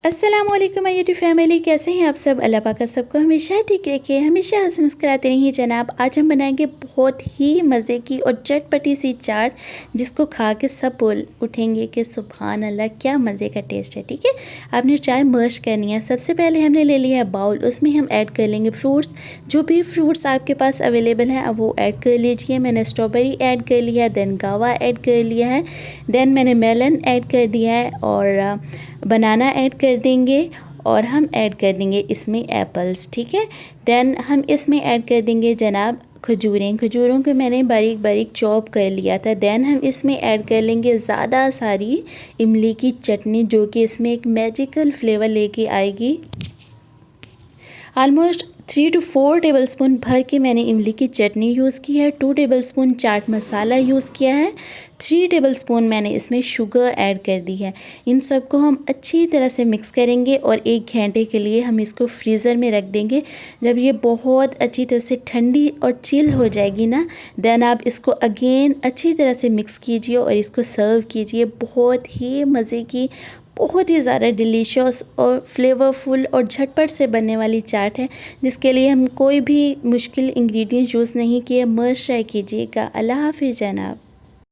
अस्सलामुअलैकुम my YouTube family, कैसे हैं आप सब। अल्लाह पाक सबको हमेशा ठीक रखे, हमेशा हंस मुस्कुराते रहिए जनाब। आज हम बनाएंगे बहुत ही मज़े की और चटपटी सी चाट, जिसको खा के सब बोल उठेंगे कि सुभान अल्लाह क्या मज़े का टेस्ट है। ठीक है, आपने ट्राई मर्श करनी है। सबसे पहले हमने ले लिया है बाउल, उसमें हम ऐड कर लेंगे फ्रूट्स। जो भी फ्रूट्स आपके पास अवेलेबल हैं अब वो ऐड कर लीजिए। मैंने स्ट्रॉबेरी ऐड कर लिया है, देन गावा ऐड कर लिया है, देन मैंने मेलन ऐड कर दिया है और बनाना ऐड कर देंगे और हम ऐड कर देंगे इसमें एप्पल्स। ठीक है, देन हम इसमें ऐड कर देंगे जनाब खजूरों को मैंने बारीक बारीक चॉप कर लिया था। देन हम इसमें ऐड कर लेंगे ज़्यादा सारी इमली की चटनी, जो कि इसमें एक मैजिकल फ्लेवर लेके आएगी। ऑलमोस्ट 3 to 4 टेबलस्पून भर के मैंने इमली की चटनी यूज़ की है। 2 टेबलस्पून चाट मसाला यूज़ किया है। 3 टेबलस्पून मैंने इसमें शुगर ऐड कर दी है। इन सब को हम अच्छी तरह से मिक्स करेंगे और 1 घंटे के लिए हम इसको फ्रीज़र में रख देंगे। जब ये बहुत अच्छी तरह से ठंडी और चिल हो जाएगी ना, देन आप इसको अगेन अच्छी तरह से मिक्स कीजिए और इसको सर्व कीजिए। बहुत ही मज़े की, बहुत ही ज़्यादा डिलीशियस और फ्लेवरफुल और झटपट से बनने वाली चाट है, जिसके लिए हम कोई भी मुश्किल इंग्रेडिएंट यूज़ नहीं किए। मस्ट ट्राई कीजिएगा। अल्लाह हाफ़िज़ जनाब।